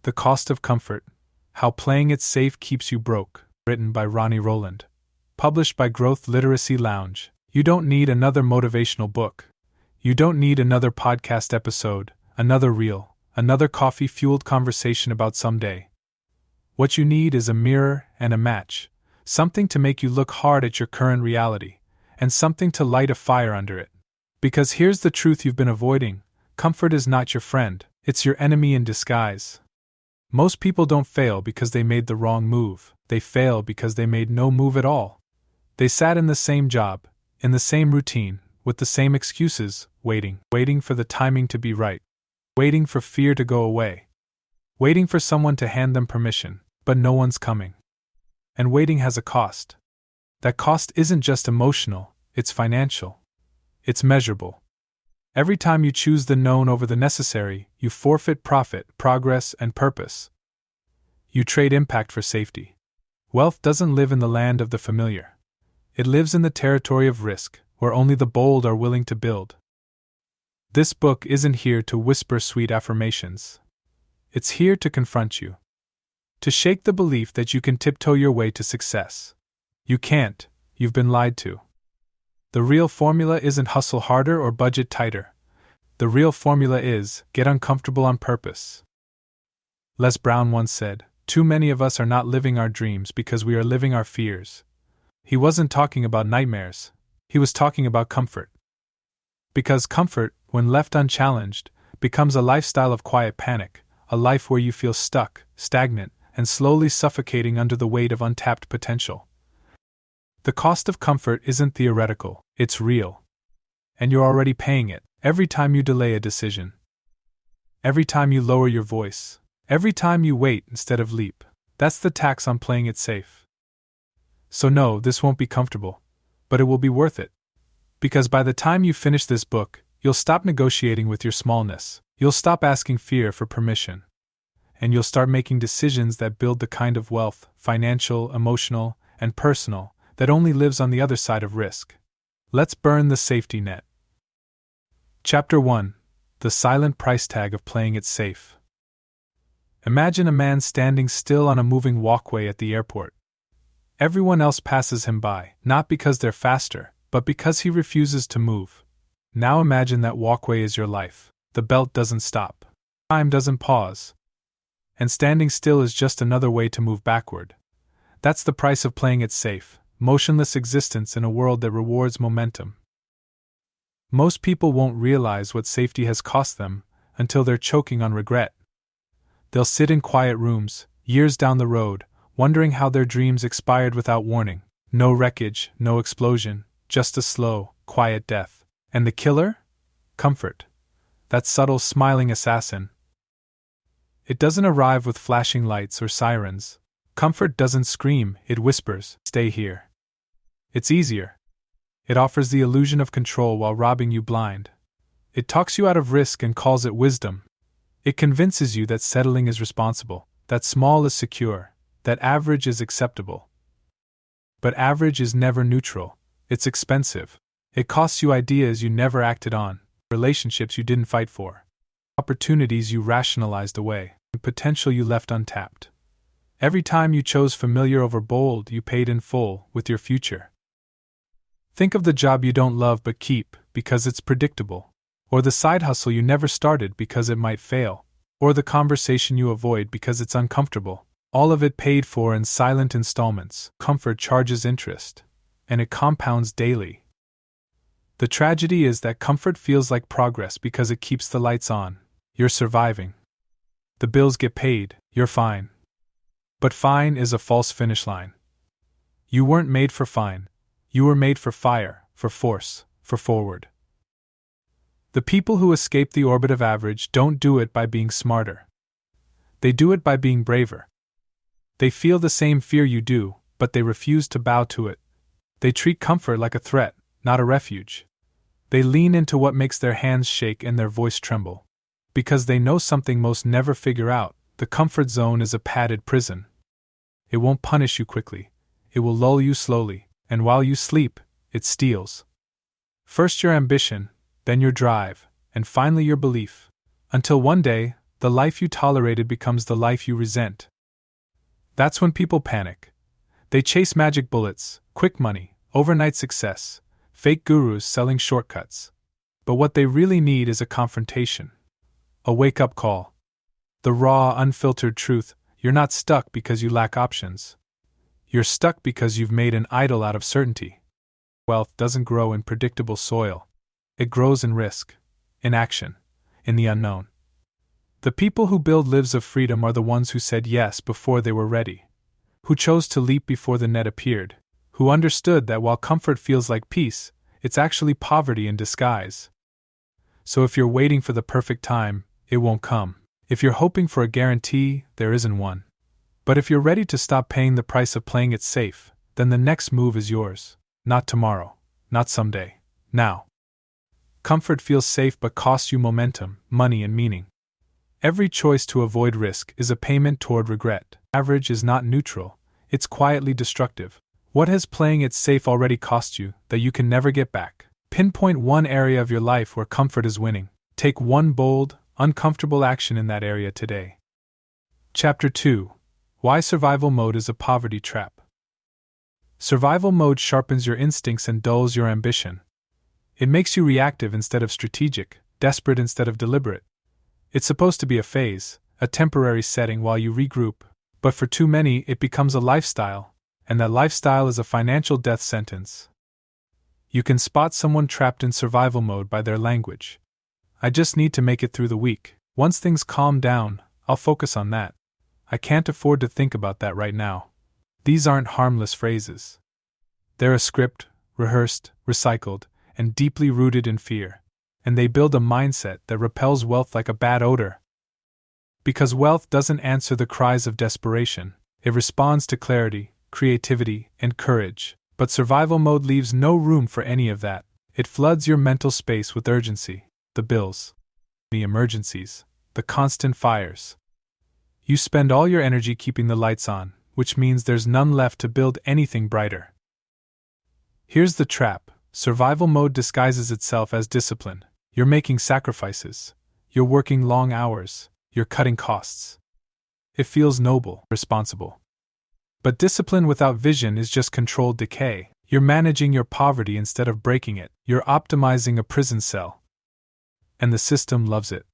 The Cost of Comfort: How Playing It Safe Keeps You Broke, written by Ronnie Rowland. Published by Growth Literacy Lounge. You don't need another motivational book. You don't need another podcast episode, another reel, another coffee-fueled conversation about someday. What you need is a mirror and a match, something to make you look hard at your current reality, and something to light a fire under it. Because here's the truth you've been avoiding: comfort is not your friend, it's your enemy in disguise. Most people don't fail because they made the wrong move, they fail because they made no move at all. They sat in the same job, in the same routine, with the same excuses, waiting for the timing to be right, waiting for fear to go away, waiting for someone to hand them permission, but no one's coming. And waiting has a cost. That cost isn't just emotional, it's financial. It's measurable. Every time you choose the known over the necessary, you forfeit profit, progress, and purpose. You trade impact for safety. Wealth doesn't live in the land of the familiar. It lives in the territory of risk, where only the bold are willing to build. This book isn't here to whisper sweet affirmations. It's here to confront you. To shake the belief that you can tiptoe your way to success. You can't, you've been lied to. The real formula isn't hustle harder or budget tighter. The real formula is get uncomfortable on purpose. Les Brown once said, "Too many of us are not living our dreams because we are living our fears." He wasn't talking about nightmares. He was talking about comfort. Because comfort, when left unchallenged, becomes a lifestyle of quiet panic, a life where you feel stuck, stagnant, and slowly suffocating under the weight of untapped potential. The cost of comfort isn't theoretical, it's real. And you're already paying it, every time you delay a decision. Every time you lower your voice. Every time you wait instead of leap. That's the tax on playing it safe. So no, this won't be comfortable. But it will be worth it. Because by the time you finish this book, you'll stop negotiating with your smallness. You'll stop asking fear for permission. And you'll start making decisions that build the kind of wealth, financial, emotional, and personal, that only lives on the other side of risk. Let's burn the safety net. Chapter 1: The Silent Price Tag of Playing It Safe. Imagine a man standing still on a moving walkway at the airport. Everyone else passes him by, not because they're faster, but because he refuses to move. Now imagine that walkway is your life. The belt doesn't stop. Time doesn't pause. And standing still is just another way to move backward. That's the price of playing it safe. Motionless existence in a world that rewards momentum. Most people won't realize what safety has cost them until they're choking on regret. They'll sit in quiet rooms, years down the road, wondering how their dreams expired without warning. No wreckage, no explosion, just a slow, quiet death. And the killer? Comfort. That subtle, smiling assassin. It doesn't arrive with flashing lights or sirens. Comfort doesn't scream, it whispers, "Stay here." It's easier. It offers the illusion of control while robbing you blind. It talks you out of risk and calls it wisdom. It convinces you that settling is responsible, that small is secure, that average is acceptable. But average is never neutral. It's expensive. It costs you ideas you never acted on, relationships you didn't fight for, opportunities you rationalized away, and potential you left untapped. Every time you chose familiar over bold, you paid in full with your future. Think of the job you don't love but keep because it's predictable, or the side hustle you never started because it might fail, or the conversation you avoid because it's uncomfortable. All of it paid for in silent installments. Comfort charges interest, and it compounds daily. The tragedy is that comfort feels like progress because it keeps the lights on. You're surviving. The bills get paid, you're fine. But fine is a false finish line. You weren't made for fine. You were made for fire, for force, for forward. The people who escape the orbit of average don't do it by being smarter. They do it by being braver. They feel the same fear you do, but they refuse to bow to it. They treat comfort like a threat, not a refuge. They lean into what makes their hands shake and their voice tremble. Because they know something most never figure out: the comfort zone is a padded prison. It won't punish you quickly. It will lull you slowly, and while you sleep, it steals. First your ambition, then your drive, and finally your belief. Until one day, the life you tolerated becomes the life you resent. That's when people panic. They chase magic bullets, quick money, overnight success, fake gurus selling shortcuts. But what they really need is a confrontation. A wake-up call. The raw, unfiltered truth: you're not stuck because you lack options. You're stuck because you've made an idol out of certainty. Wealth doesn't grow in predictable soil. It grows in risk, in action, in the unknown. The people who build lives of freedom are the ones who said yes before they were ready, who chose to leap before the net appeared, who understood that while comfort feels like peace, it's actually poverty in disguise. So if you're waiting for the perfect time, it won't come. If you're hoping for a guarantee, there isn't one. But if you're ready to stop paying the price of playing it safe, then the next move is yours. Not tomorrow, not someday, now. Comfort feels safe but costs you momentum, money, and meaning. Every choice to avoid risk is a payment toward regret. Average is not neutral, it's quietly destructive. What has playing it safe already cost you that you can never get back? Pinpoint one area of your life where comfort is winning. Take one bold, uncomfortable action in that area today. Chapter 2: Why Survival Mode is a Poverty Trap. Survival mode sharpens your instincts and dulls your ambition. It makes you reactive instead of strategic, desperate instead of deliberate. It's supposed to be a phase, a temporary setting while you regroup, but for too many it becomes a lifestyle, and that lifestyle is a financial death sentence. You can spot someone trapped in survival mode by their language. I just need to make it through the week. Once things calm down, I'll focus on that. I can't afford to think about that right now. These aren't harmless phrases. They're a script, rehearsed, recycled, and deeply rooted in fear. And they build a mindset that repels wealth like a bad odor. Because wealth doesn't answer the cries of desperation, it responds to clarity, creativity, and courage. But survival mode leaves no room for any of that. It floods your mental space with urgency, the bills, the emergencies, the constant fires. You spend all your energy keeping the lights on, which means there's none left to build anything brighter. Here's the trap: survival mode disguises itself as discipline. You're making sacrifices. You're working long hours. You're cutting costs. It feels noble, responsible. But discipline without vision is just controlled decay. You're managing your poverty instead of breaking it. You're optimizing a prison cell. And the system loves it.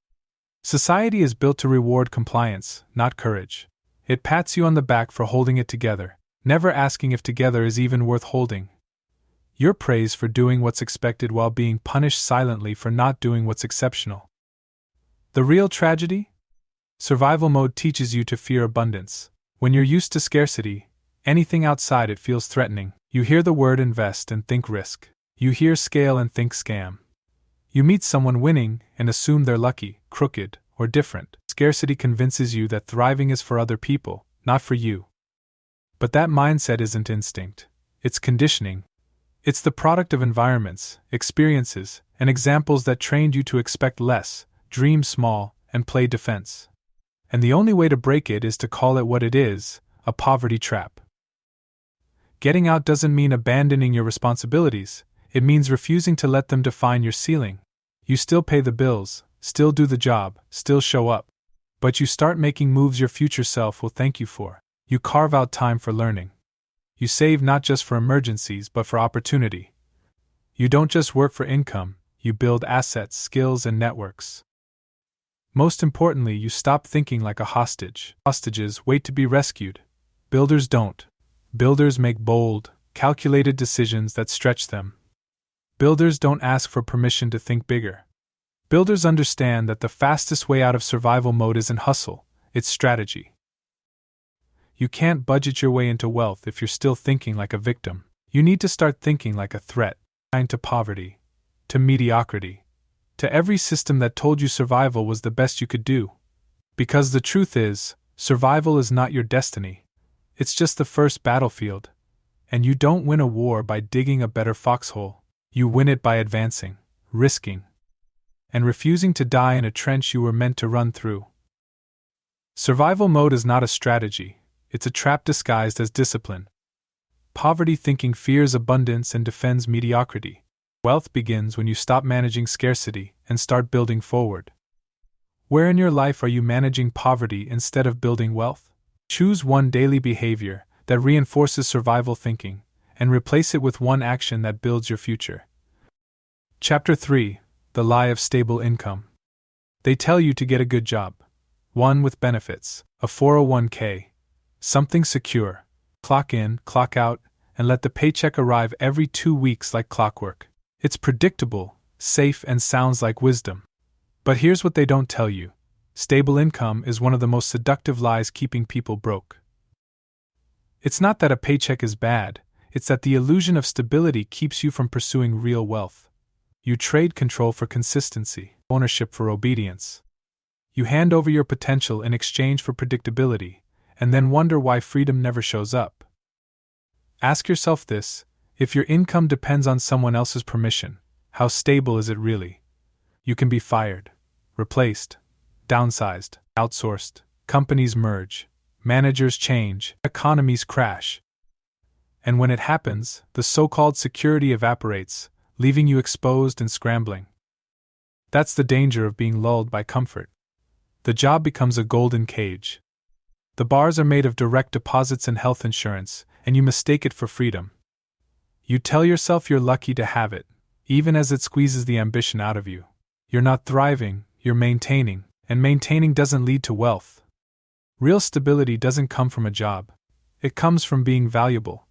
Society is built to reward compliance, not courage. It pats you on the back for holding it together, never asking if together is even worth holding. You're praised for doing what's expected while being punished silently for not doing what's exceptional. The real tragedy? Survival mode teaches you to fear abundance. When you're used to scarcity, anything outside it feels threatening. You hear the word invest and think risk. You hear scale and think scam. You meet someone winning and assume they're lucky, crooked, or different. Scarcity convinces you that thriving is for other people, not for you. But that mindset isn't instinct. It's conditioning. It's the product of environments, experiences, and examples that trained you to expect less, dream small, and play defense. And the only way to break it is to call it what it is: a poverty trap. Getting out doesn't mean abandoning your responsibilities, it means refusing to let them define your ceiling. You still pay the bills, still do the job, still show up. But you start making moves your future self will thank you for. You carve out time for learning. You save not just for emergencies but for opportunity. You don't just work for income, you build assets, skills, and networks. Most importantly, you stop thinking like a hostage. Hostages wait to be rescued. Builders don't. Builders make bold, calculated decisions that stretch them. Builders don't ask for permission to think bigger. Builders understand that the fastest way out of survival mode isn't hustle, it's strategy. You can't budget your way into wealth if you're still thinking like a victim. You need to start thinking like a threat, to poverty, to mediocrity, to every system that told you survival was the best you could do. Because the truth is, survival is not your destiny. It's just the first battlefield. And you don't win a war by digging a better foxhole. You win it by advancing, risking, and refusing to die in a trench you were meant to run through. Survival mode is not a strategy, it's a trap disguised as discipline. Poverty thinking fears abundance and defends mediocrity. Wealth begins when you stop managing scarcity and start building forward. Where in your life are you managing poverty instead of building wealth? Choose one daily behavior that reinforces survival thinking, and replace it with one action that builds your future. Chapter 3: The Lie of Stable Income. They tell you to get a good job. One with benefits, a 401k, something secure. Clock in, clock out, and let the paycheck arrive every 2 weeks like clockwork. It's predictable, safe, and sounds like wisdom. But here's what they don't tell you. Stable income is one of the most seductive lies keeping people broke. It's not that a paycheck is bad, it's that the illusion of stability keeps you from pursuing real wealth. You trade control for consistency, ownership for obedience. You hand over your potential in exchange for predictability, and then wonder why freedom never shows up. Ask yourself this: if your income depends on someone else's permission, how stable is it really? You can be fired, replaced, downsized, outsourced, companies merge, managers change, economies crash. And when it happens, the so-called security evaporates, leaving you exposed and scrambling. That's the danger of being lulled by comfort. The job becomes a golden cage. The bars are made of direct deposits and health insurance, and you mistake it for freedom. You tell yourself you're lucky to have it, even as it squeezes the ambition out of you. You're not thriving, you're maintaining, and maintaining doesn't lead to wealth. Real stability doesn't come from a job. It comes from being valuable.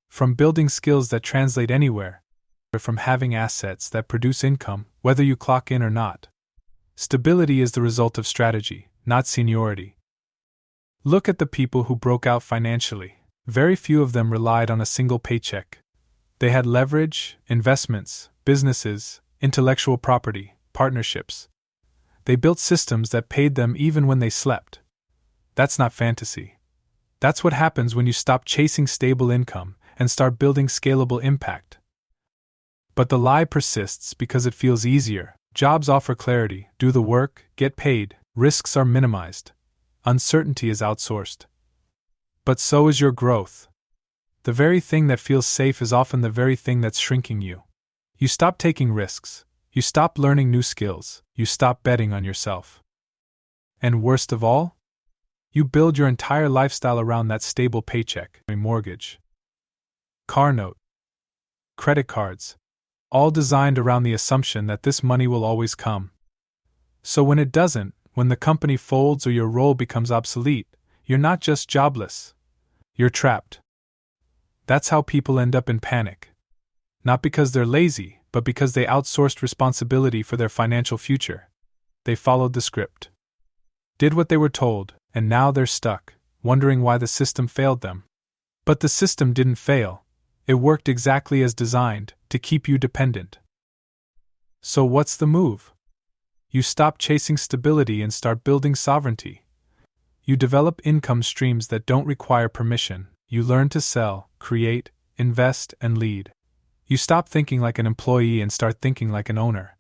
From building skills that translate anywhere, or from having assets that produce income, whether you clock in or not. Stability is the result of strategy, not seniority. Look at the people who broke out financially. Very few of them relied on a single paycheck. They had leverage, investments, businesses, intellectual property, partnerships. They built systems that paid them even when they slept. That's not fantasy. That's what happens when you stop chasing stable income and start building scalable impact. But the lie persists because it feels easier. Jobs offer clarity, do the work, get paid, risks are minimized. Uncertainty is outsourced. But so is your growth. The very thing that feels safe is often the very thing that's shrinking you. You stop taking risks. You stop learning new skills. You stop betting on yourself. And worst of all, you build your entire lifestyle around that stable paycheck, a mortgage, car note, credit cards, all designed around the assumption that this money will always come. So when it doesn't, when the company folds or your role becomes obsolete, you're not just jobless. You're trapped. That's how people end up in panic. Not because they're lazy, but because they outsourced responsibility for their financial future. They followed the script, did what they were told, and now they're stuck, wondering why the system failed them. But the system didn't fail. It worked exactly as designed, to keep you dependent. So what's the move? You stop chasing stability and start building sovereignty. You develop income streams that don't require permission. You learn to sell, create, invest, and lead. You stop thinking like an employee and start thinking like an owner.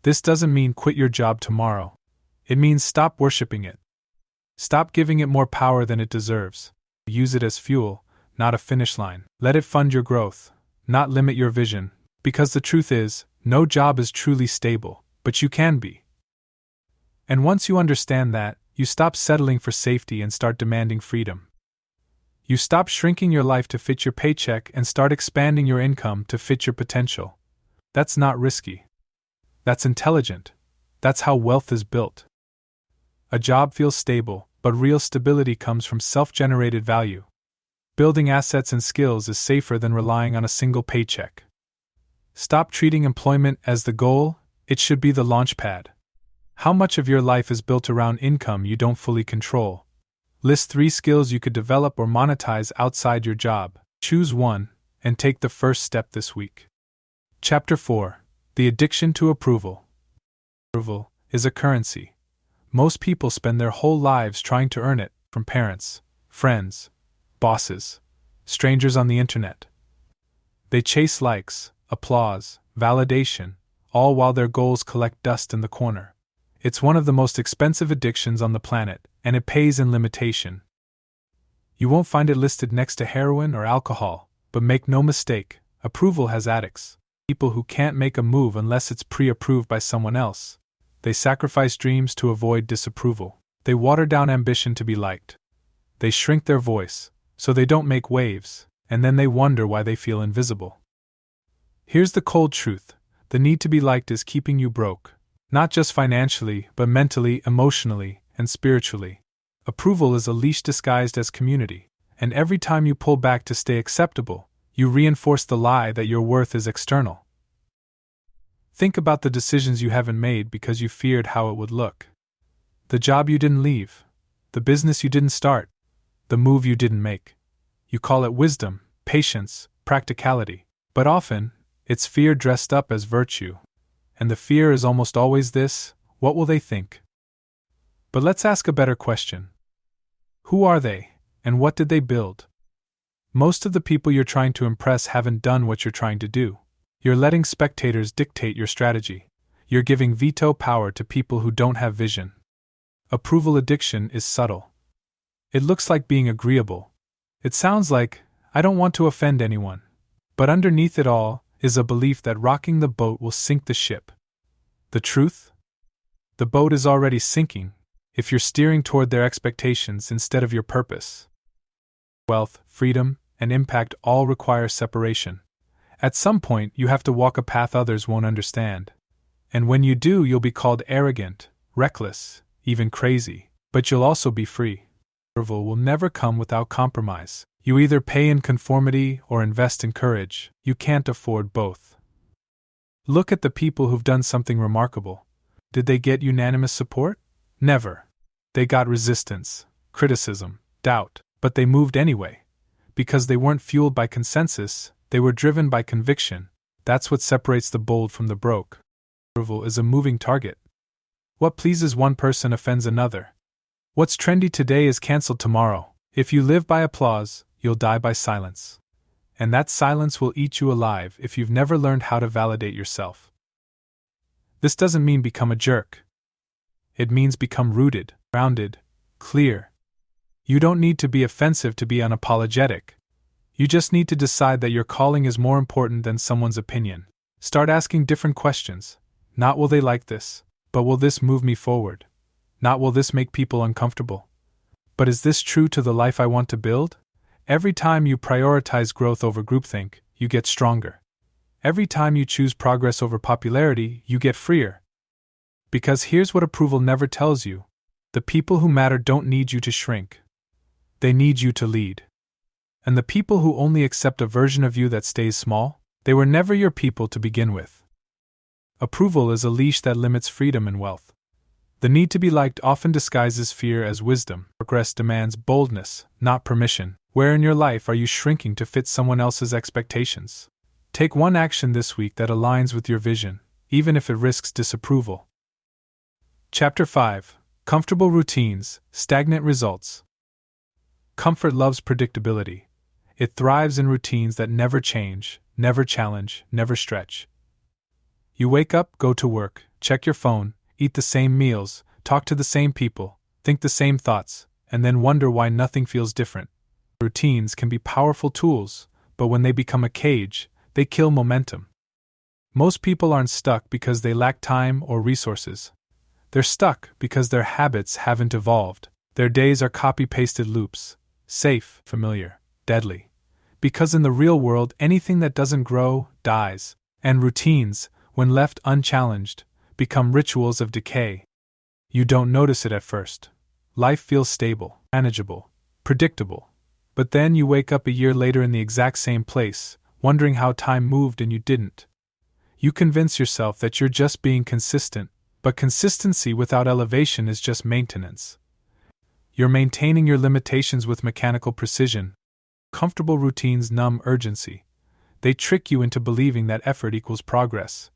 This doesn't mean quit your job tomorrow. It means stop worshiping it. Stop giving it more power than it deserves. Use it as fuel, not a finish line. Let it fund your growth, not limit your vision, because the truth is, no job is truly stable, but you can be. And once you understand that, you stop settling for safety and start demanding freedom. You stop shrinking your life to fit your paycheck and start expanding your income to fit your potential. That's not risky. That's intelligent. That's how wealth is built. A job feels stable, but real stability comes from self-generated value. Building assets and skills is safer than relying on a single paycheck. Stop treating employment as the goal, it should be the launchpad. How much of your life is built around income you don't fully control? List 3 skills you could develop or monetize outside your job. Choose one, and take the first step this week. Chapter 4: The Addiction to Approval. Approval is a currency. Most people spend their whole lives trying to earn it, from parents, friends, bosses, strangers on the internet. They chase likes, applause, validation, all while their goals collect dust in the corner. It's one of the most expensive addictions on the planet, and it pays in limitation. You won't find it listed next to heroin or alcohol, but make no mistake, approval has addicts. People who can't make a move unless it's pre-approved by someone else. They sacrifice dreams to avoid disapproval. They water down ambition to be liked. They shrink their voice, so they don't make waves, and then they wonder why they feel invisible. Here's the cold truth: the need to be liked is keeping you broke. Not just financially, but mentally, emotionally, and spiritually. Approval is a leash disguised as community, and every time you pull back to stay acceptable, you reinforce the lie that your worth is external. Think about the decisions you haven't made because you feared how it would look. The job you didn't leave, the business you didn't start, the move you didn't make. You call it wisdom, patience, practicality, but often, it's fear dressed up as virtue. And the fear is almost always this: what will they think? But let's ask a better question. Who are they, and what did they build? Most of the people you're trying to impress haven't done what you're trying to do. You're letting spectators dictate your strategy. You're giving veto power to people who don't have vision. Approval addiction is subtle. It looks like being agreeable. It sounds like, I don't want to offend anyone. But underneath it all is a belief that rocking the boat will sink the ship. The truth? The boat is already sinking if you're steering toward their expectations instead of your purpose. Wealth, freedom, and impact all require separation. At some point, you have to walk a path others won't understand. And when you do, you'll be called arrogant, reckless, even crazy, but you'll also be free. Approval will never come without compromise. You either pay in conformity or invest in courage. You can't afford both. Look at the people who've done something remarkable. Did they get unanimous support? Never. They got resistance, criticism, doubt, but they moved anyway. Because they weren't fueled by consensus, they were driven by conviction. That's what separates the bold from the broke. Approval is a moving target. What pleases one person offends another. What's trendy today is canceled tomorrow. If you live by applause, you'll die by silence. And that silence will eat you alive if you've never learned how to validate yourself. This doesn't mean become a jerk. It means become rooted, grounded, clear. You don't need to be offensive to be unapologetic. You just need to decide that your calling is more important than someone's opinion. Start asking different questions. Not will they like this, but will this move me forward? Not will this make people uncomfortable? But is this true to the life I want to build? Every time you prioritize growth over groupthink, you get stronger. Every time you choose progress over popularity, you get freer. Because here's what approval never tells you: the people who matter don't need you to shrink. They need you to lead. And the people who only accept a version of you that stays small, they were never your people to begin with. Approval is a leash that limits freedom and wealth. The need to be liked often disguises fear as wisdom. Progress demands boldness, not permission. Where in your life are you shrinking to fit someone else's expectations? Take one action this week that aligns with your vision, even if it risks disapproval. Chapter 5: Comfortable Routines, Stagnant Results. Comfort loves predictability. It thrives in routines that never change, never challenge, never stretch. You wake up, go to work, check your phone, eat the same meals, talk to the same people, think the same thoughts, and then wonder why nothing feels different. Routines can be powerful tools, but when they become a cage, they kill momentum. Most people aren't stuck because they lack time or resources. They're stuck because their habits haven't evolved. Their days are copy-pasted loops, safe, familiar, deadly. Because in the real world, anything that doesn't grow, dies, and routines, when left unchallenged, become rituals of decay. You don't notice it at first. Life feels stable, manageable, predictable. But then you wake up a year later in the exact same place, wondering how time moved and you didn't. You convince yourself that you're just being consistent, but consistency without elevation is just maintenance. You're maintaining your limitations with mechanical precision. Comfortable routines numb urgency. They trick you into believing that effort equals progress.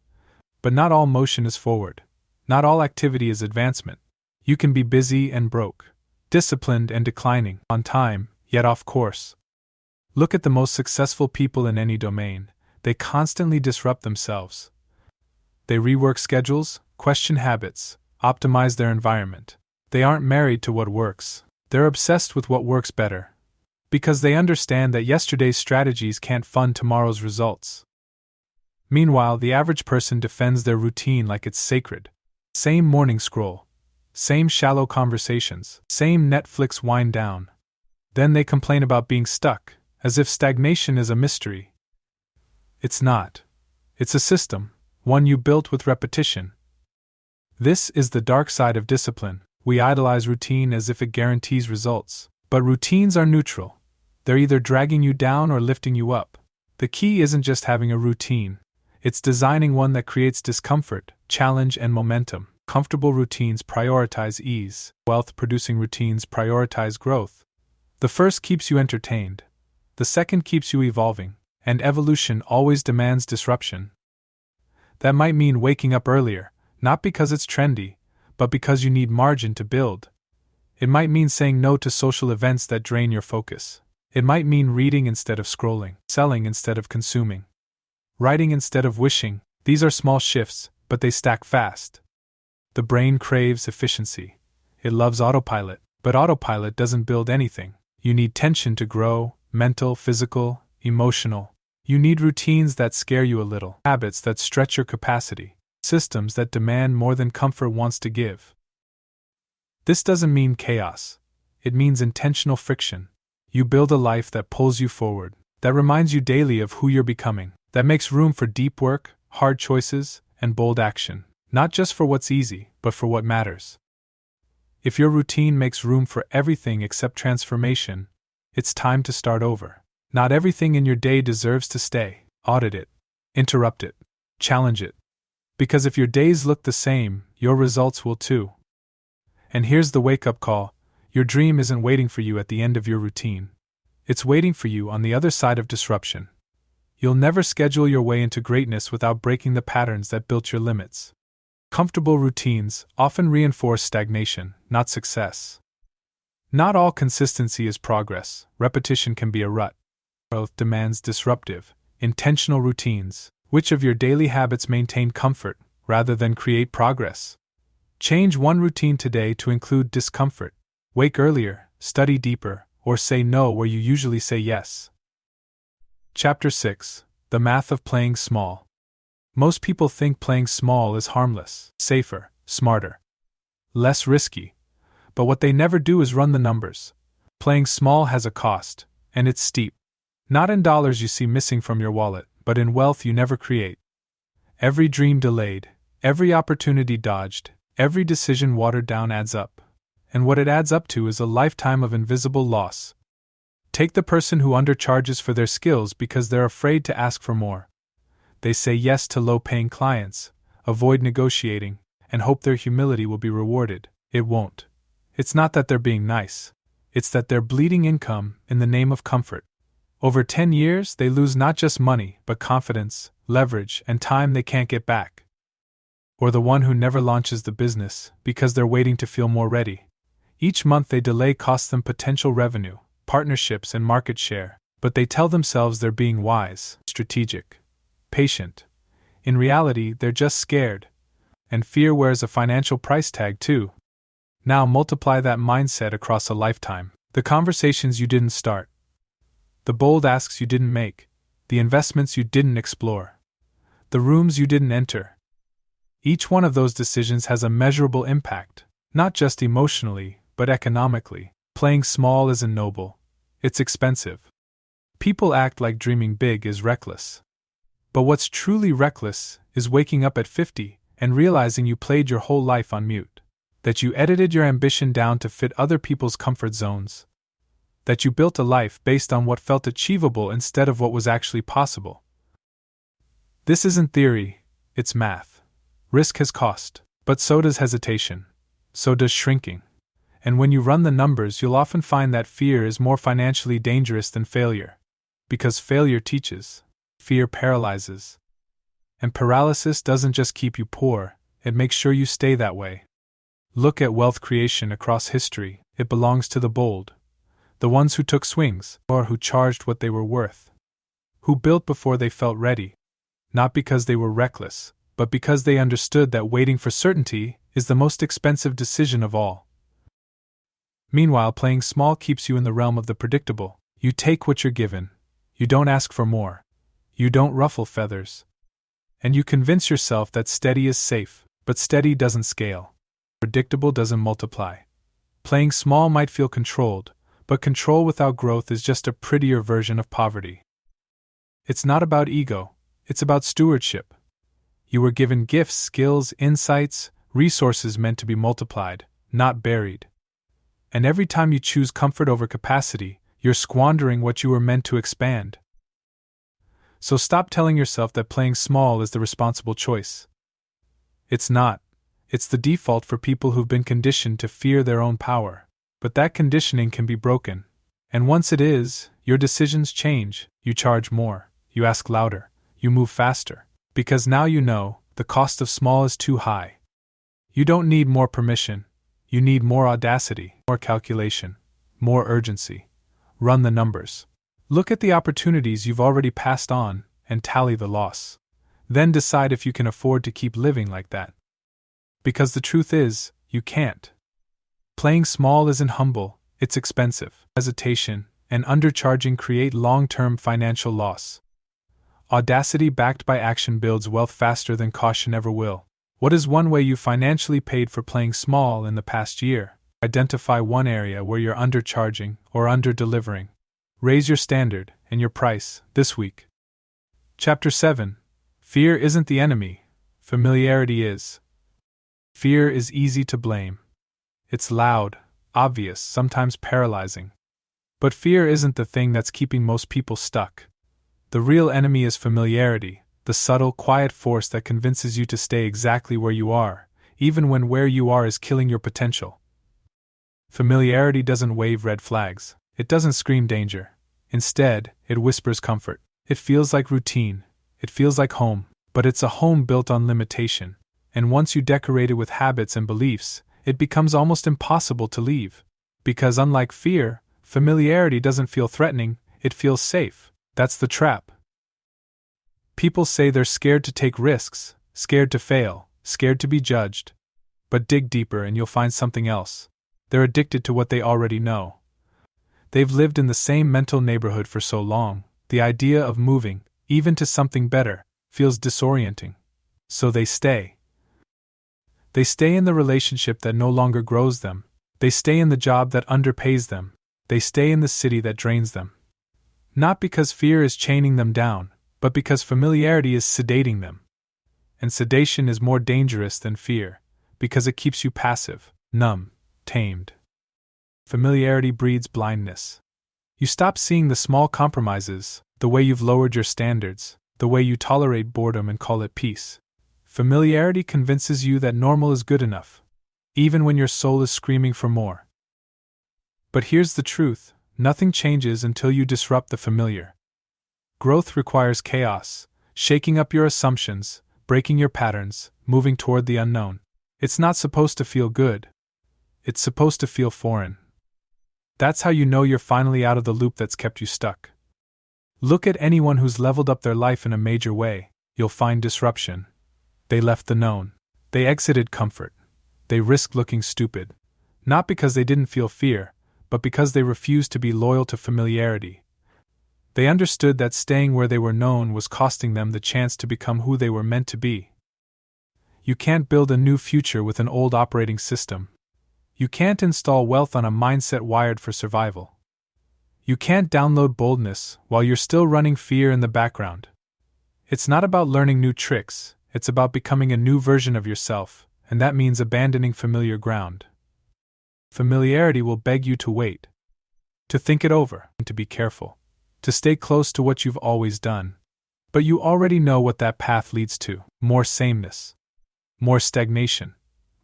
But not all motion is forward. Not all activity is advancement. You can be busy and broke, disciplined and declining, on time, yet off course. Look at the most successful people in any domain. They constantly disrupt themselves. They rework schedules, question habits, optimize their environment. They aren't married to what works. They're obsessed with what works better. Because they understand that yesterday's strategies can't fund tomorrow's results. Meanwhile, the average person defends their routine like it's sacred. Same morning scroll. Same shallow conversations. Same Netflix wind down. Then they complain about being stuck, as if stagnation is a mystery. It's not. It's a system, one you built with repetition. This is the dark side of discipline. We idolize routine as if it guarantees results. But routines are neutral. They're either dragging you down or lifting you up. The key isn't just having a routine. It's designing one that creates discomfort, challenge, and momentum. Comfortable routines prioritize ease. Wealth-producing routines prioritize growth. The first keeps you entertained. The second keeps you evolving. And evolution always demands disruption. That might mean waking up earlier, not because it's trendy, but because you need margin to build. It might mean saying no to social events that drain your focus. It might mean reading instead of scrolling, selling instead of consuming, writing instead of wishing. These are small shifts, but they stack fast. The brain craves efficiency. It loves autopilot, but autopilot doesn't build anything. You need tension to grow, mental, physical, emotional. You need routines that scare you a little, habits that stretch your capacity, systems that demand more than comfort wants to give. This doesn't mean chaos. It means intentional friction. You build a life that pulls you forward, that reminds you daily of who you're becoming, that makes room for deep work, hard choices, and bold action, not just for what's easy, but for what matters. If your routine makes room for everything except transformation, it's time to start over. Not everything in your day deserves to stay. Audit it. Interrupt it. Challenge it. Because if your days look the same, your results will too. And here's the wake-up call. Your dream isn't waiting for you at the end of your routine. It's waiting for you on the other side of disruption. You'll never schedule your way into greatness without breaking the patterns that built your limits. Comfortable routines often reinforce stagnation, not success. Not all consistency is progress. Repetition can be a rut. Growth demands disruptive, intentional routines. Which of your daily habits maintain comfort, rather than create progress? Change one routine today to include discomfort. Wake earlier, study deeper, or say no where you usually say yes. Chapter 6. The Math of Playing Small. Most people think playing small is harmless, safer, smarter, less risky. But what they never do is run the numbers. Playing small has a cost, and it's steep. Not in dollars you see missing from your wallet, but in wealth you never create. Every dream delayed, every opportunity dodged, every decision watered down adds up. And what it adds up to is a lifetime of invisible loss. Take the person who undercharges for their skills because they're afraid to ask for more. They say yes to low-paying clients, avoid negotiating, and hope their humility will be rewarded. It won't. It's not that they're being nice. It's that they're bleeding income in the name of comfort. Over 10 years, they lose not just money, but confidence, leverage, and time they can't get back. Or the one who never launches the business because they're waiting to feel more ready. Each month they delay costs them potential revenue, partnerships, and market share, but they tell themselves they're being wise, strategic, patient. In reality, they're just scared. And fear wears a financial price tag too. Now multiply that mindset across a lifetime. The conversations you didn't start. The bold asks you didn't make, the investments you didn't explore, the rooms you didn't enter. Each one of those decisions has a measurable impact, not just emotionally, but economically. Playing small isn't noble. It's expensive. People act like dreaming big is reckless. But what's truly reckless is waking up at 50 and realizing you played your whole life on mute, that you edited your ambition down to fit other people's comfort zones. That you built a life based on what felt achievable instead of what was actually possible. This isn't theory, it's math. Risk has cost, but so does hesitation. So does shrinking. And when you run the numbers, you'll often find that fear is more financially dangerous than failure. Because failure teaches, fear paralyzes. And paralysis doesn't just keep you poor, it makes sure you stay that way. Look at wealth creation across history, it belongs to the bold. The ones who took swings, or who charged what they were worth. Who built before they felt ready. Not because they were reckless, but because they understood that waiting for certainty is the most expensive decision of all. Meanwhile, playing small keeps you in the realm of the predictable. You take what you're given. You don't ask for more. You don't ruffle feathers. And you convince yourself that steady is safe. But steady doesn't scale. Predictable doesn't multiply. Playing small might feel controlled, but control without growth is just a prettier version of poverty. It's not about ego, it's about stewardship. You were given gifts, skills, insights, resources meant to be multiplied, not buried. And every time you choose comfort over capacity, you're squandering what you were meant to expand. So stop telling yourself that playing small is the responsible choice. It's not. It's the default for people who've been conditioned to fear their own power. But that conditioning can be broken. And once it is, your decisions change. You charge more, you ask louder, you move faster. Because now you know, the cost of small is too high. You don't need more permission. You need more audacity, more calculation, more urgency. Run the numbers. Look at the opportunities you've already passed on, and tally the loss. Then decide if you can afford to keep living like that. Because the truth is, you can't. Playing small isn't humble, it's expensive. Hesitation and undercharging create long-term financial loss. Audacity backed by action builds wealth faster than caution ever will. What is one way you financially paid for playing small in the past year? Identify one area where you're undercharging or under-delivering. Raise your standard and your price this week. Chapter 7. Fear isn't the enemy. Familiarity is. Fear is easy to blame. It's loud, obvious, sometimes paralyzing. But fear isn't the thing that's keeping most people stuck. The real enemy is familiarity, the subtle, quiet force that convinces you to stay exactly where you are, even when where you are is killing your potential. Familiarity doesn't wave red flags. It doesn't scream danger. Instead, it whispers comfort. It feels like routine. It feels like home. But it's a home built on limitation. And once you decorate it with habits and beliefs, it becomes almost impossible to leave. Because unlike fear, familiarity doesn't feel threatening, it feels safe. That's the trap. People say they're scared to take risks, scared to fail, scared to be judged. But dig deeper and you'll find something else. They're addicted to what they already know. They've lived in the same mental neighborhood for so long, the idea of moving, even to something better, feels disorienting. So they stay. They stay in the relationship that no longer grows them. They stay in the job that underpays them. They stay in the city that drains them. Not because fear is chaining them down, but because familiarity is sedating them. And sedation is more dangerous than fear, because it keeps you passive, numb, tamed. Familiarity breeds blindness. You stop seeing the small compromises, the way you've lowered your standards, the way you tolerate boredom and call it peace. Familiarity convinces you that normal is good enough, even when your soul is screaming for more. But here's the truth, nothing changes until you disrupt the familiar. Growth requires chaos, shaking up your assumptions, breaking your patterns, moving toward the unknown. It's not supposed to feel good. It's supposed to feel foreign. That's how you know you're finally out of the loop that's kept you stuck. Look at anyone who's leveled up their life in a major way, you'll find disruption. They left the known. They exited comfort. They risked looking stupid. Not because they didn't feel fear, but because they refused to be loyal to familiarity. They understood that staying where they were known was costing them the chance to become who they were meant to be. You can't build a new future with an old operating system. You can't install wealth on a mindset wired for survival. You can't download boldness while you're still running fear in the background. It's not about learning new tricks, it's about becoming a new version of yourself, and that means abandoning familiar ground. Familiarity will beg you to wait, to think it over, and to be careful, to stay close to what you've always done. But you already know what that path leads to: more sameness, more stagnation,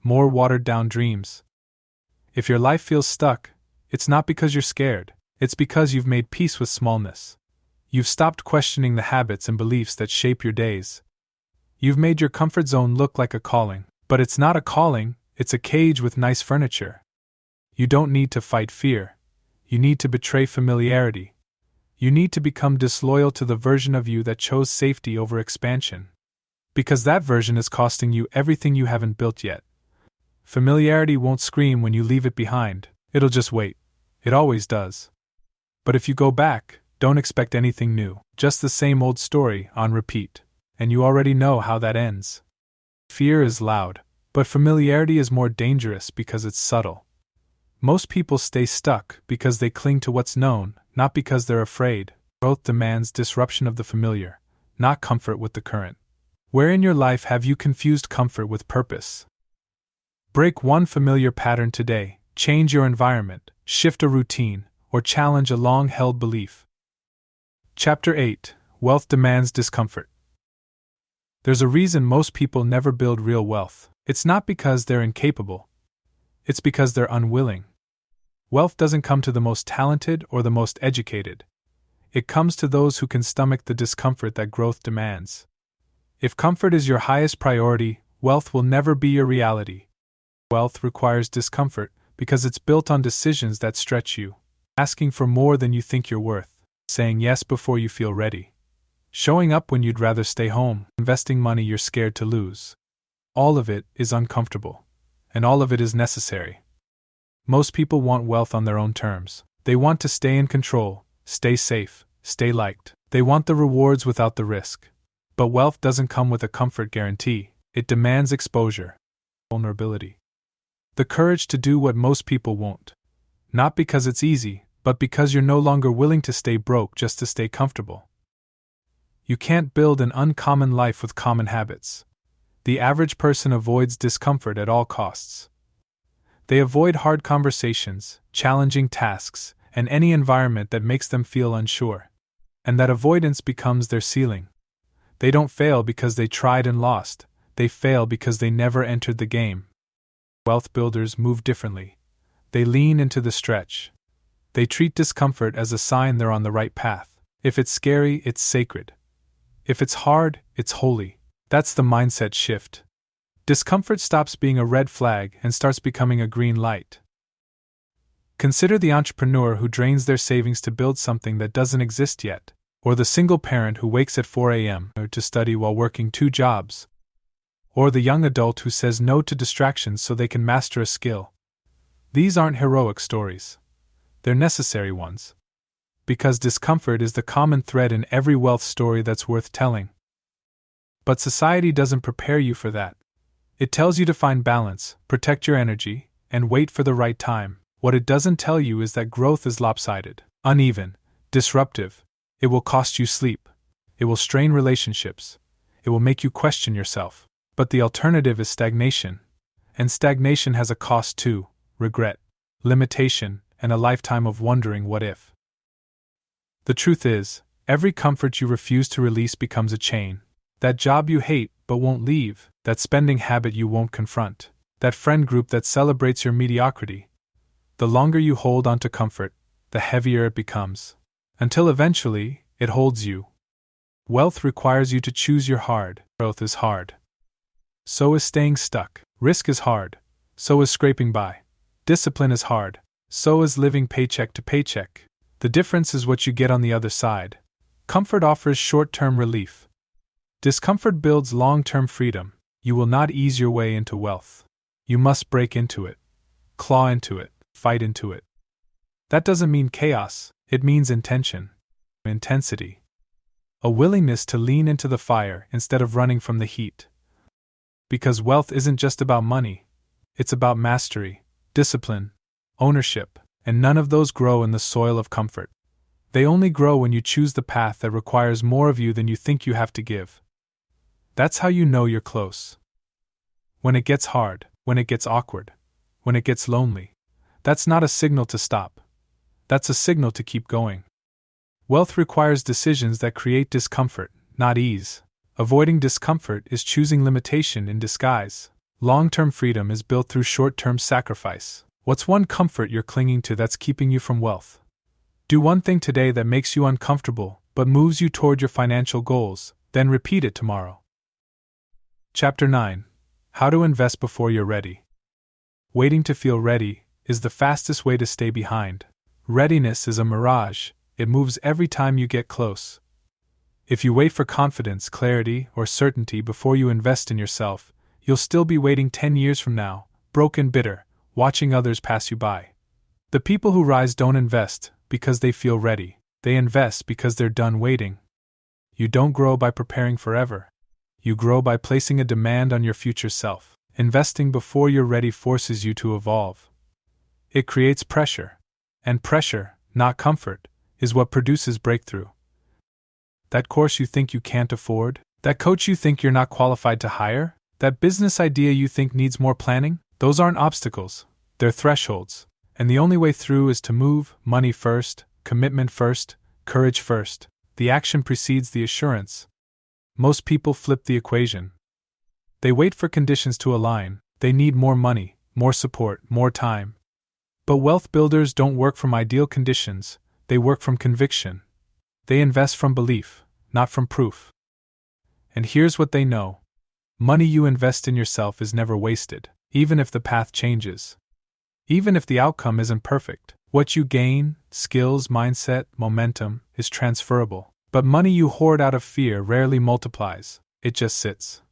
more watered-down dreams. If your life feels stuck, it's not because you're scared, it's because you've made peace with smallness. You've stopped questioning the habits and beliefs that shape your days. You've made your comfort zone look like a calling, but it's not a calling, it's a cage with nice furniture. You don't need to fight fear. You need to betray familiarity. You need to become disloyal to the version of you that chose safety over expansion. Because that version is costing you everything you haven't built yet. Familiarity won't scream when you leave it behind, it'll just wait. It always does. But if you go back, don't expect anything new, just the same old story on repeat, and you already know how that ends. Fear is loud, But familiarity is more dangerous because it's subtle. Most people stay stuck because they cling to what's known, not because they're afraid. Growth demands disruption of the familiar, not comfort with the current. Where in your life have you confused comfort with purpose? Break one familiar pattern today, change your environment, shift a routine, or challenge a long-held belief. Chapter 8: Wealth Demands Discomfort. There's a reason most people never build real wealth. It's not because they're incapable. It's because they're unwilling. Wealth doesn't come to the most talented or the most educated. It comes to those who can stomach the discomfort that growth demands. If comfort is your highest priority, wealth will never be your reality. Wealth requires discomfort because it's built on decisions that stretch you, asking for more than you think you're worth, saying yes before you feel ready, showing up when you'd rather stay home, investing money you're scared to lose. All of it is uncomfortable, and all of it is necessary. Most people want wealth on their own terms. They want to stay in control, stay safe, stay liked. They want the rewards without the risk. But wealth doesn't come with a comfort guarantee. It demands exposure, vulnerability, the courage to do what most people won't. Not because it's easy, but because you're no longer willing to stay broke just to stay comfortable. You can't build an uncommon life with common habits. The average person avoids discomfort at all costs. They avoid hard conversations, challenging tasks, and any environment that makes them feel unsure. And that avoidance becomes their ceiling. They don't fail because they tried and lost, they fail because they never entered the game. Wealth builders move differently. They lean into the stretch. They treat discomfort as a sign they're on the right path. If it's scary, it's sacred. If it's hard, it's holy. That's the mindset shift. Discomfort stops being a red flag and starts becoming a green light. Consider the entrepreneur who drains their savings to build something that doesn't exist yet, or the single parent who wakes at 4 a.m. to study while working 2 jobs, or the young adult who says no to distractions so they can master a skill. These aren't heroic stories. They're necessary ones. Because discomfort is the common thread in every wealth story that's worth telling. But society doesn't prepare you for that. It tells you to find balance, protect your energy, and wait for the right time. What it doesn't tell you is that growth is lopsided, uneven, disruptive. It will cost you sleep. It will strain relationships. It will make you question yourself. But the alternative is stagnation. And stagnation has a cost too: regret, limitation, and a lifetime of wondering what if. The truth is, every comfort you refuse to release becomes a chain. That job you hate but won't leave, that spending habit you won't confront, that friend group that celebrates your mediocrity. The longer you hold on to comfort, the heavier it becomes. Until eventually, it holds you. Wealth requires you to choose your hard. Growth is hard. So is staying stuck. Risk is hard. So is scraping by. Discipline is hard. So is living paycheck to paycheck. The difference is what you get on the other side. Comfort offers short-term relief. Discomfort builds long-term freedom. You will not ease your way into wealth. You must break into it. Claw into it. Fight into it. That doesn't mean chaos, it means intention. Intensity. A willingness to lean into the fire instead of running from the heat. Because wealth isn't just about money. It's about mastery, discipline, ownership, and none of those grow in the soil of comfort. They only grow when you choose the path that requires more of you than you think you have to give. That's how you know you're close. When it gets hard, when it gets awkward, when it gets lonely, that's not a signal to stop. That's a signal to keep going. Wealth requires decisions that create discomfort, not ease. Avoiding discomfort is choosing limitation in disguise. Long-term freedom is built through short-term sacrifice. What's one comfort you're clinging to that's keeping you from wealth? Do one thing today that makes you uncomfortable, but moves you toward your financial goals, then repeat it tomorrow. Chapter 9: How to Invest Before You're Ready. Waiting to feel ready is the fastest way to stay behind. Readiness is a mirage, it moves every time you get close. If you wait for confidence, clarity, or certainty before you invest in yourself, you'll still be waiting 10 years from now, broken, bitter, watching others pass you by. The people who rise don't invest because they feel ready, they invest because they're done waiting. You don't grow by preparing forever. You grow by placing a demand on your future self. Investing before you're ready forces you to evolve. It creates pressure. And pressure, not comfort, is what produces breakthrough. That course you think you can't afford? That coach you think you're not qualified to hire? That business idea you think needs more planning? Those aren't obstacles, they're thresholds. And the only way through is to move, money first, commitment first, courage first. The action precedes the assurance. Most people flip the equation. They wait for conditions to align. They need more money, more support, more time. But wealth builders don't work from ideal conditions, they work from conviction. They invest from belief, not from proof. And here's what they know. Money you invest in yourself is never wasted, even if the path changes. Even if the outcome isn't perfect, what you gain, skills, mindset, momentum, is transferable. But money you hoard out of fear rarely multiplies, it just sits.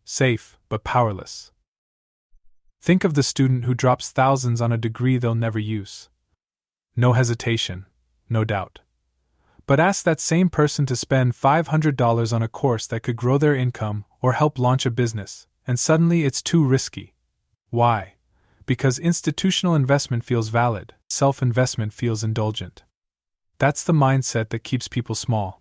Safe, but powerless. Think of the student who drops thousands on a degree they'll never use. No hesitation, no doubt. But ask that same person to spend $500 on a course that could grow their income or help launch a business, and suddenly it's too risky. Why? Because institutional investment feels valid, self-investment feels indulgent. That's the mindset that keeps people small.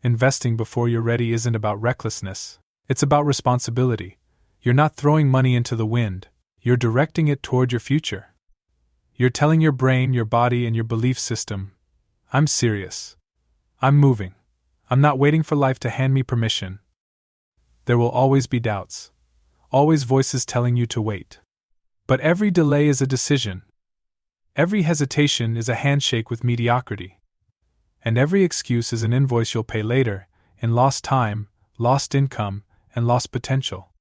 Investing before you're ready isn't about recklessness, it's about responsibility. You're not throwing money into the wind, you're directing it toward your future. You're telling your brain, your body, and your belief system, I'm serious. I'm moving. I'm not waiting for life to hand me permission. There will always be doubts. Always voices telling you to wait. But every delay is a decision. Every hesitation is a handshake with mediocrity. And every excuse is an invoice you'll pay later, in lost time, lost income, and lost potential.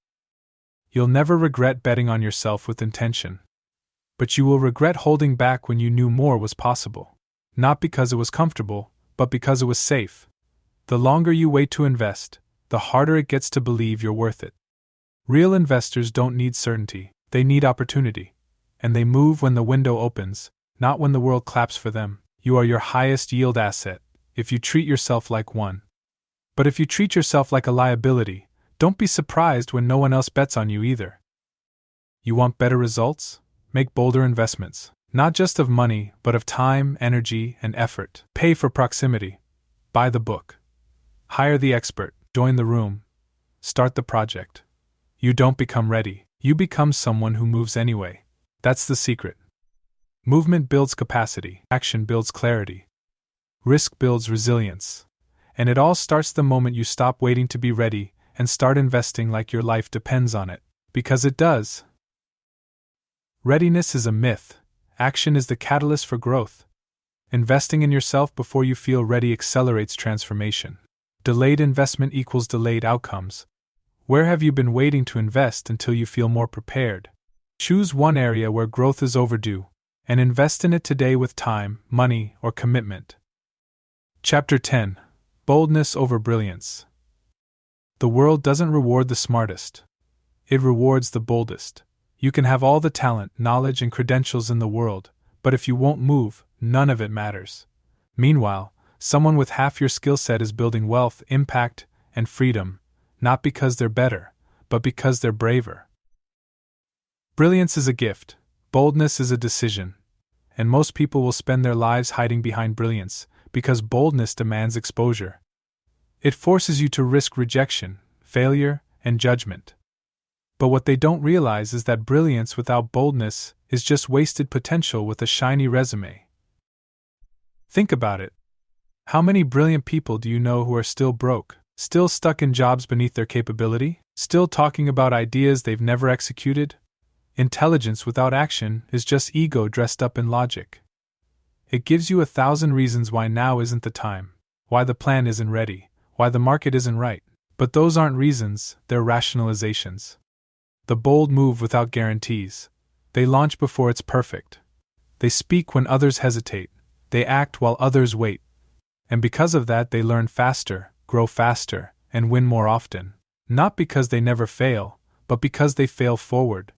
You'll never regret betting on yourself with intention. But you will regret holding back when you knew more was possible. Not because it was comfortable, but because it was safe. The longer you wait to invest, the harder it gets to believe you're worth it. Real investors don't need certainty, they need opportunity. And they move when the window opens, not when the world claps for them. You are your highest yield asset, if you treat yourself like one. But if you treat yourself like a liability, don't be surprised when no one else bets on you either. You want better results? Make bolder investments. Not just of money, but of time, energy, and effort. Pay for proximity. Buy the book. Hire the expert. Join the room. Start the project. You don't become ready. You become someone who moves anyway. That's the secret. Movement builds capacity. Action builds clarity. Risk builds resilience. And it all starts the moment you stop waiting to be ready and start investing like your life depends on it. Because it does. Readiness is a myth. Action is the catalyst for growth. Investing in yourself before you feel ready accelerates transformation. Delayed investment equals delayed outcomes. Where have you been waiting to invest until you feel more prepared? Choose one area where growth is overdue, and invest in it today with time, money, or commitment. Chapter 10. Boldness over brilliance. The world doesn't reward the smartest. It rewards the boldest. You can have all the talent, knowledge, and credentials in the world, but if you won't move, none of it matters. Meanwhile, someone with half your skill set is building wealth, impact, and freedom, not because they're better, but because they're braver. Brilliance is a gift, boldness is a decision. And most people will spend their lives hiding behind brilliance, because boldness demands exposure. It forces you to risk rejection, failure, and judgment. But what they don't realize is that brilliance without boldness is just wasted potential with a shiny resume. Think about it. How many brilliant people do you know who are still broke, still stuck in jobs beneath their capability, still talking about ideas they've never executed? Intelligence without action is just ego dressed up in logic. It gives you 1,000 reasons why now isn't the time, why the plan isn't ready, why the market isn't right. But those aren't reasons, they're rationalizations. The bold move without guarantees. They launch before it's perfect. They speak when others hesitate. They act while others wait. And because of that, they learn faster, grow faster, and win more often. Not because they never fail, but because they fail forward.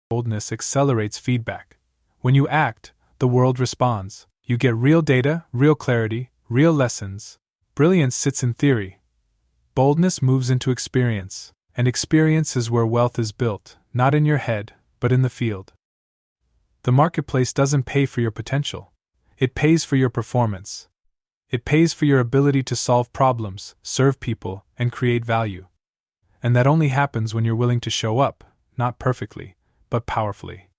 Boldness accelerates feedback. When you act, the world responds. You get real data, real clarity, real lessons. Brilliance sits in theory. Boldness moves into experience. And experience is where wealth is built, not in your head, but in the field. The marketplace doesn't pay for your potential. It pays for your performance. It pays for your ability to solve problems, serve people, and create value. And that only happens when you're willing to show up, not perfectly, but powerfully.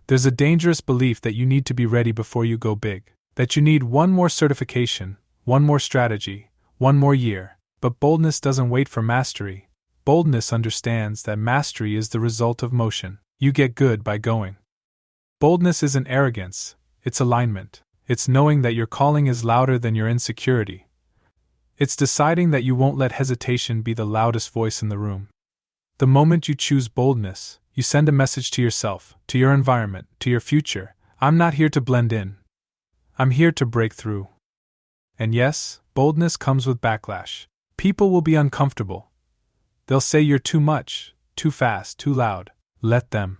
There's a dangerous belief that you need to be ready before you go big, that you need one more certification, one more strategy, one more year. But boldness doesn't wait for mastery. Boldness understands that mastery is the result of motion. You get good by going. Boldness isn't arrogance, it's alignment. It's knowing that your calling is louder than your insecurity. It's deciding that you won't let hesitation be the loudest voice in the room. The moment you choose boldness, you send a message to yourself, to your environment, to your future. I'm not here to blend in. I'm here to break through. And yes, boldness comes with backlash. People will be uncomfortable. They'll say you're too much, too fast, too loud. Let them.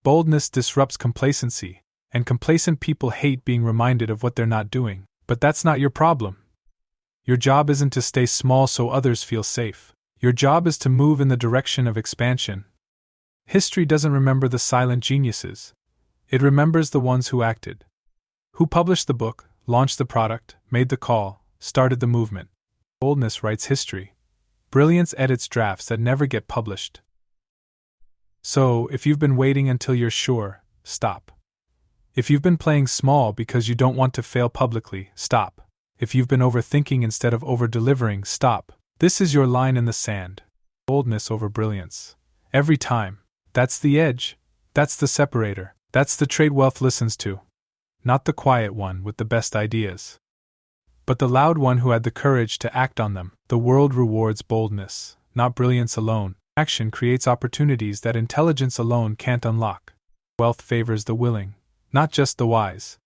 Boldness disrupts complacency, and complacent people hate being reminded of what they're not doing. But that's not your problem. Your job isn't to stay small so others feel safe. Your job is to move in the direction of expansion. History doesn't remember the silent geniuses. It remembers the ones who acted. Who published the book, launched the product, made the call, started the movement. Boldness writes history. Brilliance edits drafts that never get published. So, if you've been waiting until you're sure, stop. If you've been playing small because you don't want to fail publicly, stop. If you've been overthinking instead of over-delivering, stop. This is your line in the sand. Boldness over brilliance. Every time. That's the edge. That's the separator. That's the trait wealth listens to. Not the quiet one with the best ideas, but the loud one who had the courage to act on them. The world rewards boldness, not brilliance alone. Action creates opportunities that intelligence alone can't unlock. Wealth favors the willing, not just the wise.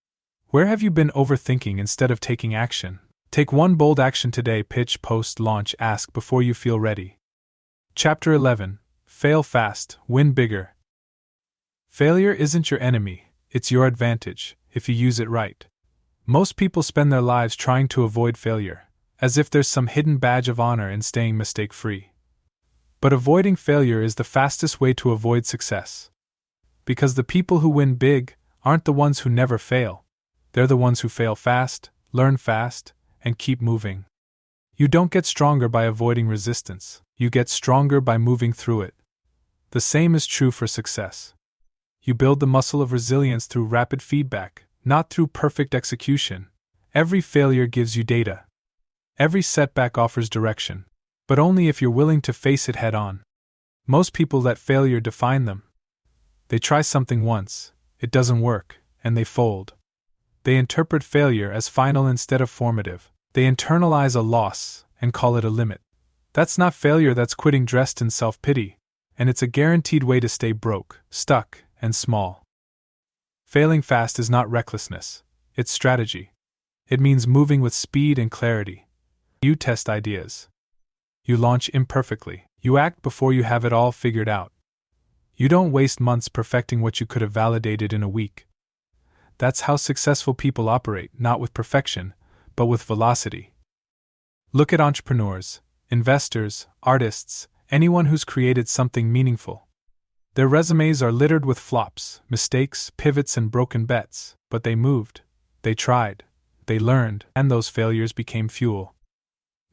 Where have you been overthinking instead of taking action? Take one bold action today. Pitch, post, launch, ask before you feel ready. Chapter 11. Fail fast, win bigger. Failure isn't your enemy, it's your advantage, if you use it right. Most people spend their lives trying to avoid failure, as if there's some hidden badge of honor in staying mistake-free. But avoiding failure is the fastest way to avoid success. Because the people who win big aren't the ones who never fail. They're the ones who fail fast, learn fast, and keep moving. You don't get stronger by avoiding resistance, you get stronger by moving through it. The same is true for success. You build the muscle of resilience through rapid feedback, not through perfect execution. Every failure gives you data. Every setback offers direction, but only if you're willing to face it head on. Most people let failure define them. They try something once, it doesn't work, and they fold. They interpret failure as final instead of formative. They internalize a loss and call it a limit. That's not failure, that's quitting dressed in self-pity, and it's a guaranteed way to stay broke, stuck, and small. Failing fast is not recklessness, it's strategy. It means moving with speed and clarity. You test ideas. You launch imperfectly. You act before you have it all figured out. You don't waste months perfecting what you could have validated in a week. That's how successful people operate, not with perfection, but with velocity. Look at entrepreneurs, investors, artists, anyone who's created something meaningful. Their resumes are littered with flops, mistakes, pivots, and broken bets, but they moved, they tried, they learned, and those failures became fuel.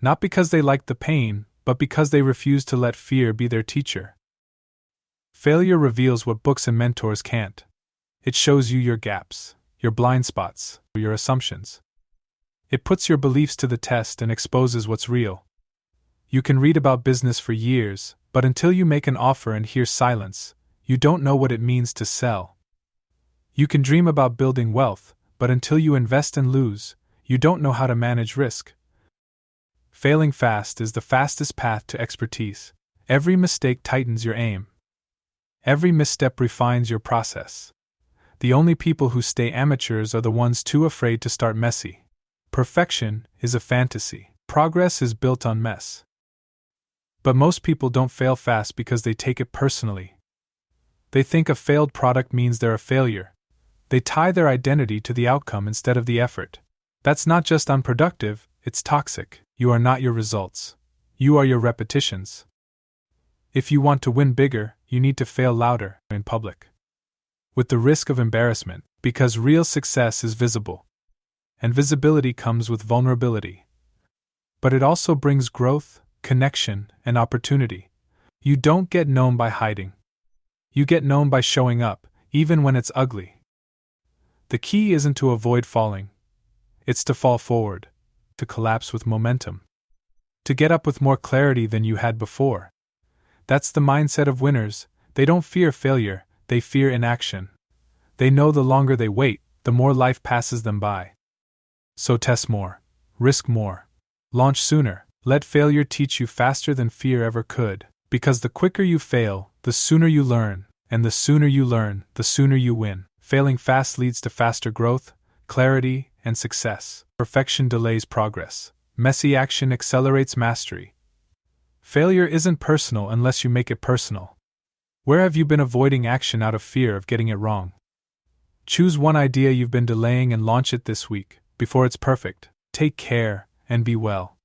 Not because they liked the pain, but because they refused to let fear be their teacher. Failure reveals what books and mentors can't. It shows you your gaps, your blind spots, your assumptions. It puts your beliefs to the test and exposes what's real. You can read about business for years, but until you make an offer and hear silence, you don't know what it means to sell. You can dream about building wealth, but until you invest and lose, you don't know how to manage risk. Failing fast is the fastest path to expertise. Every mistake tightens your aim. Every misstep refines your process. The only people who stay amateurs are the ones too afraid to start messy. Perfection is a fantasy. Progress is built on mess. But most people don't fail fast because they take it personally. They think a failed product means they're a failure. They tie their identity to the outcome instead of the effort. That's not just unproductive, it's toxic. You are not your results. You are your repetitions. If you want to win bigger, you need to fail louder in public. With the risk of embarrassment, because real success is visible. And visibility comes with vulnerability. But it also brings growth, connection, and opportunity. You don't get known by hiding. You get known by showing up, even when it's ugly. The key isn't to avoid falling. It's to fall forward, to collapse with momentum, to get up with more clarity than you had before. That's the mindset of winners. They don't fear failure, they fear inaction. They know the longer they wait, the more life passes them by. So test more, risk more, launch sooner, let failure teach you faster than fear ever could, because the quicker you fail, the sooner you learn, and the sooner you learn, the sooner you win. Failing fast leads to faster growth, clarity, and success. Perfection delays progress. Messy action accelerates mastery. Failure isn't personal unless you make it personal. Where have you been avoiding action out of fear of getting it wrong? Choose one idea you've been delaying and launch it this week, before it's perfect. Take care, and be well.